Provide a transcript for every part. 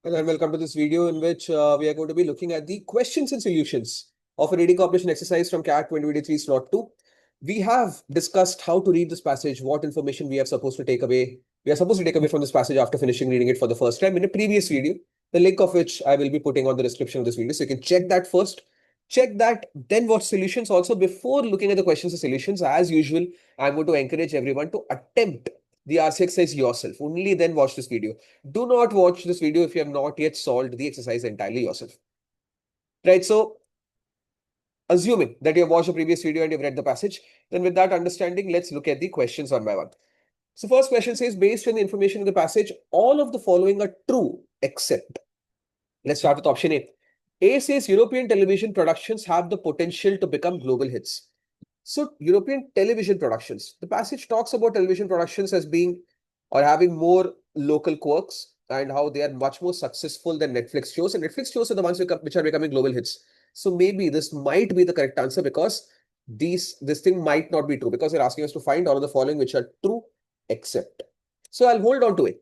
And welcome to this video in which we are going to be looking at the questions and solutions of a reading comprehension exercise from CAT 2023 slot 2. We have discussed how to read this passage, what information we are supposed to take away. We are supposed to take away from this passage after finishing reading it for the first time in a previous video, the link of which I will be putting on the description of this video. So you can check that first. Check that, then watch solutions. Also, before looking at the questions and solutions, as usual, I'm going to encourage everyone to attempt the RC exercise yourself. Only then watch this video. Do not watch this video if you have not yet solved the exercise entirely yourself. Right, so assuming that you have watched the previous video and you've read the passage, then with that understanding, let's look at the questions one by one. So first question says, based on the information in the passage, all of the following are true, except. Let's start with option A. A says European television productions have the potential to become global hits. So European television productions, the passage talks about television productions as being or having more local quirks and how they are much more successful than Netflix shows. And Netflix shows are the ones which are becoming global hits. So maybe this might be the correct answer because this thing might not be true because they're asking us to find all of the following which are true except. So I'll hold on to it.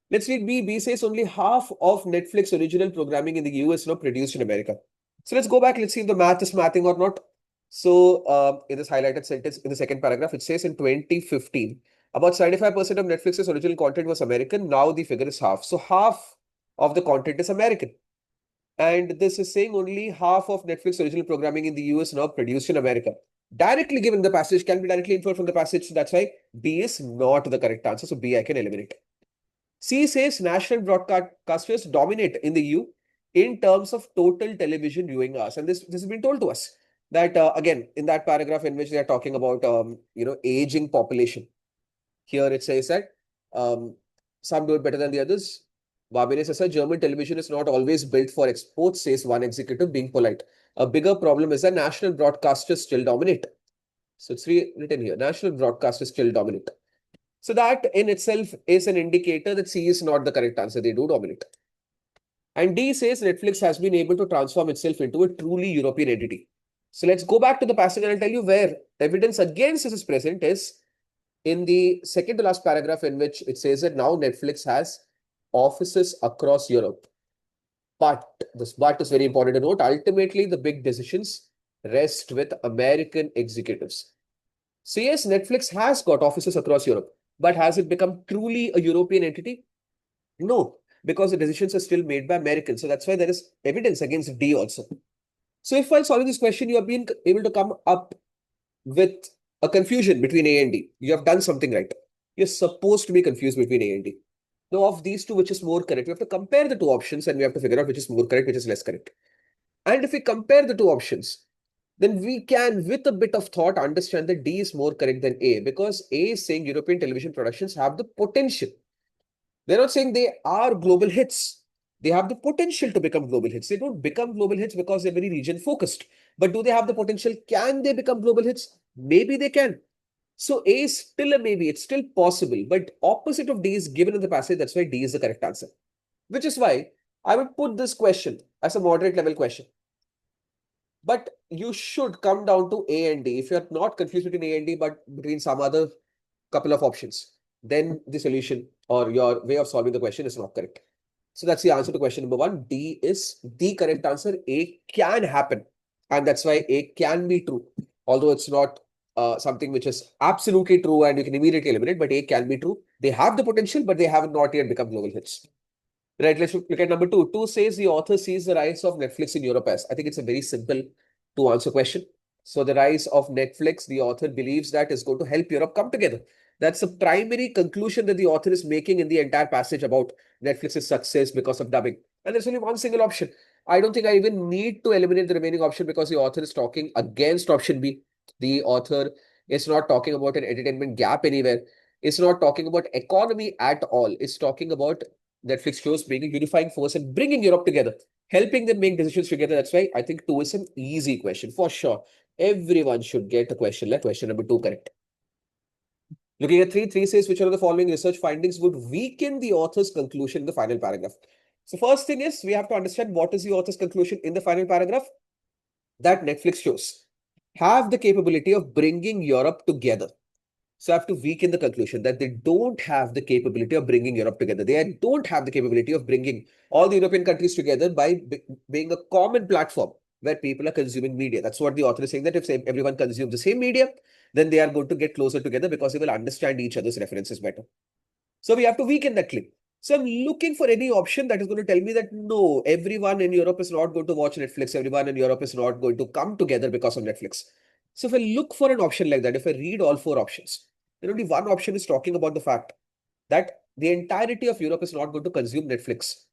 Let's read B. B says only half of Netflix original programming in the US now produced in America. So let's go back. Let's see if the math is mathing or not. So in this highlighted sentence in the second paragraph, it says in 2015, about 75% of Netflix's original content was American. Now the figure is half. So half of the content is American. And this is saying only half of Netflix original programming in the US now produced in America. Directly given the passage can be directly inferred from the passage. So that's why B is not the correct answer. So B I can eliminate. C says national broadcasters dominate in the EU in terms of total television viewing hours. And this has been told to us that, again, in that paragraph in which they are talking about, aging population. Here it says that some do it better than the others. Babine says that German television is not always built for exports, says one executive, being polite. A bigger problem is that national broadcasters still dominate. So it's written here, national broadcasters still dominate. So that in itself is an indicator that C is not the correct answer. They do dominate. And D says Netflix has been able to transform itself into a truly European entity. So let's go back to the passage and I'll tell you where evidence against this is present is in the second to last paragraph in which it says that now Netflix has offices across Europe. But this but is very important to note. Ultimately, the big decisions rest with American executives. So yes, Netflix has got offices across Europe. But has it become truly a European entity? No, because the decisions are still made by Americans. So that's why there is evidence against D also. So if while solving this question, you have been able to come up with a confusion between A and D, you have done something right. You're supposed to be confused between A and D. Now, of these two, which is more correct? We have to compare the two options and we have to figure out which is more correct, which is less correct. And if we compare the two options, then we can, with a bit of thought, understand that D is more correct than A because A is saying European television productions have the potential. They're not saying they are global hits. They have the potential to become global hits. They don't become global hits because they're very region focused. But do they have the potential? Can they become global hits? Maybe they can. So A is still a maybe. It's still possible. But opposite of D is given in the passage. That's why D is the correct answer. Which is why I would put this question as a moderate level question. But you should come down to A and D. If you're not confused between A and D, but between some other couple of options, then the solution or your way of solving the question is not correct. So that's the answer to question number 1. D is the correct answer. A can happen. And that's why A can be true. Although it's not something which is absolutely true and you can immediately eliminate, but A can be true. They have the potential, but they have not yet become global hits. Right, let's look at number 2. 2 says the author sees the rise of Netflix in Europe as. I think it's a very simple to answer question. So the rise of Netflix, the author believes that is going to help Europe come together. That's the primary conclusion that the author is making in the entire passage about Netflix's success because of dubbing. And there's only one single option. I don't think I even need to eliminate the remaining option because the author is talking against option B. The author is not talking about an entertainment gap anywhere. It's not talking about economy at all. It's talking about Netflix shows being a unifying force and bringing Europe together, helping them make decisions together. That's why I think 2 is an easy question for sure. Everyone should get a question like question number 2 correct. Looking at 3, 3 says which one of the following research findings would weaken the author's conclusion in the final paragraph. So first thing is we have to understand what is the author's conclusion in the final paragraph. That Netflix shows have the capability of bringing Europe together. So I have to weaken the conclusion that they don't have the capability of bringing Europe together. They don't have the capability of bringing all the European countries together by being a common platform where people are consuming media. That's what the author is saying, that if everyone consumes the same media, then they are going to get closer together because they will understand each other's references better. So we have to weaken that claim. So I'm looking for any option that is going to tell me that no, everyone in Europe is not going to watch Netflix. Everyone in Europe is not going to come together because of Netflix. So if I look for an option like that, if I read all four options, then only one option is talking about the fact that the entirety of Europe is not going to consume Netflix.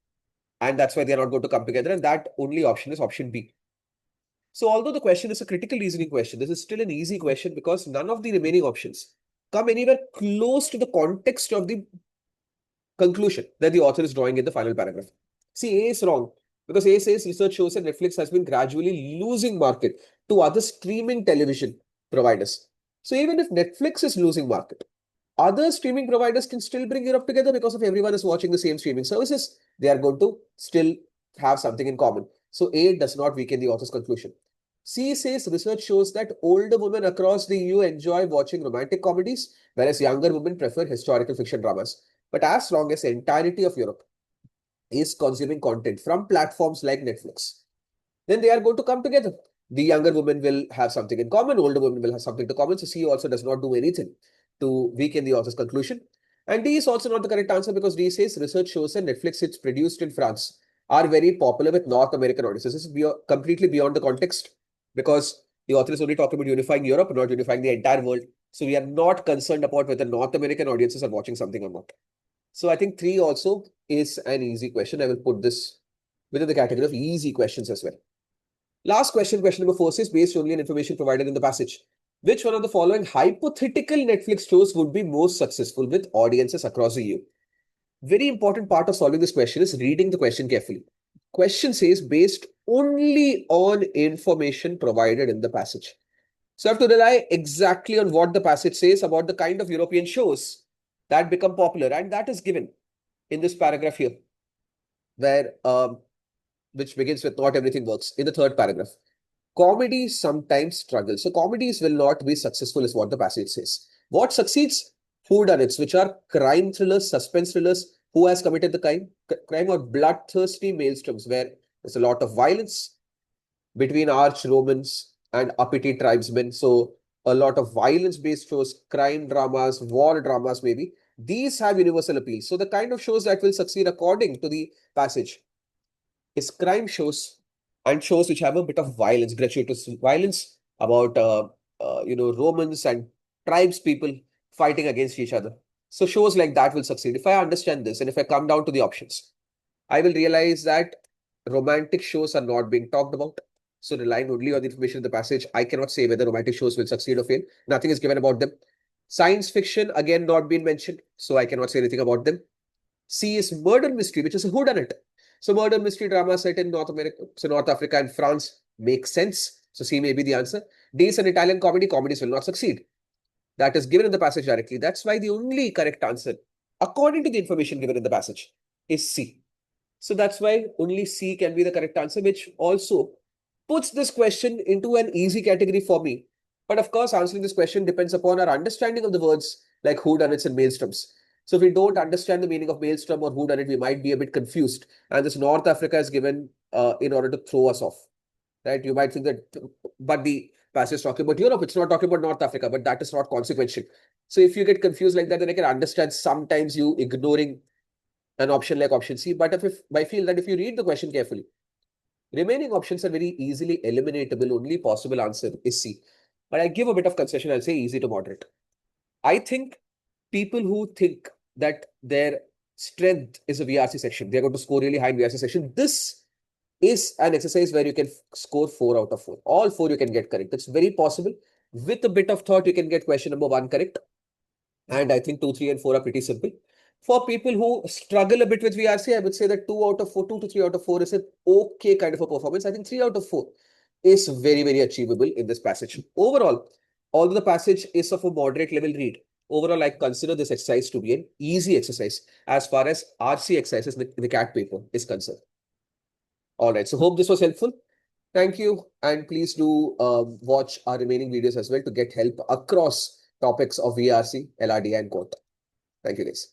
And that's why they are not going to come together. And that only option is option B. So although the question is a critical reasoning question, this is still an easy question because none of the remaining options come anywhere close to the context of the conclusion that the author is drawing in the final paragraph. See, A is wrong because A says research shows that Netflix has been gradually losing market to other streaming television providers. So even if Netflix is losing market, other streaming providers can still bring Europe together because if everyone is watching the same streaming services, they are going to still have something in common. So A does not weaken the author's conclusion. C says research shows that older women across the EU enjoy watching romantic comedies, whereas younger women prefer historical fiction dramas. But as long as the entirety of Europe is consuming content from platforms like Netflix, then they are going to come together. The younger women will have something in common, older women will have something to common. So C also does not do anything to weaken the author's conclusion. And D is also not the correct answer because D says research shows that Netflix hits produced in France are very popular with North American audiences. This is completely beyond the context because the author is only talking about unifying Europe, not unifying the entire world. So we are not concerned about whether North American audiences are watching something or not. So I think 3 also is an easy question. I will put this within the category of easy questions as well. Last question, question number 4 says, based only on information provided in the passage, which one of the following hypothetical Netflix shows would be most successful with audiences across the EU? Very important part of solving this question is reading the question carefully. Question says, based only on information provided in the passage. So I have to rely exactly on what the passage says about the kind of European shows that become popular. And that is given in this paragraph here, where which begins with not everything works, in the third paragraph. Comedies sometimes struggle. So comedies will not be successful is what the passage says. What succeeds? Whodunits, which are crime thrillers, suspense thrillers. Who has committed the crime or bloodthirsty maelstroms where there's a lot of violence between arch Romans and uppity tribesmen. So a lot of violence-based shows, crime dramas, war dramas maybe. These have universal appeal. So the kind of shows that will succeed according to the passage is crime shows and shows which have a bit of violence, gratuitous violence about Romans and tribes people fighting against each other. So shows like that will succeed. If I understand this and if I come down to the options, I will realize that romantic shows are not being talked about. So relying only on the information in the passage, I cannot say whether romantic shows will succeed or fail. Nothing is given about them. Science fiction, again, not been mentioned. So I cannot say anything about them. C is murder mystery, which is a whodunit. So murder mystery drama set in North America, so North Africa and France makes sense. So C may be the answer. D is an Italian comedy. Comedies will not succeed. That is given in the passage directly. That's why the only correct answer, according to the information given in the passage, is C. So that's why only C can be the correct answer, which also puts this question into an easy category for me. But of course, answering this question depends upon our understanding of the words like whodunits and maelstroms. So if we don't understand the meaning of maelstrom or whodunit, we might be a bit confused. And this North Africa is given in order to throw us off. Right? You might think that, but the passage is talking about Europe, it's not talking about North Africa, but that is not consequential. So if you get confused like that, then I can understand sometimes you ignoring an option like option C. But if I feel that if you read the question carefully, remaining options are very easily eliminatable. Only possible answer is C. But I give a bit of concession. I'll say easy to moderate. I think people who think that their strength is a VRC section, they're going to score really high in VRC section. This is an exercise where you can score 4 out of 4. All 4 you can get correct. That's very possible. With a bit of thought, you can get question number 1 correct. And I think 2, 3, and 4 are pretty simple. For people who struggle a bit with VRC, I would say that 2 out of 4, 2 to 3 out of 4 is an okay kind of a performance. I think 3 out of 4 is very, very achievable in this passage. Overall, although the passage is of a moderate level read, overall, I consider this exercise to be an easy exercise as far as RC exercises in the CAT paper is concerned. All right, so hope this was helpful. Thank you, and please do watch our remaining videos as well to get help across topics of VARC, LRD, and quote. Thank you, guys.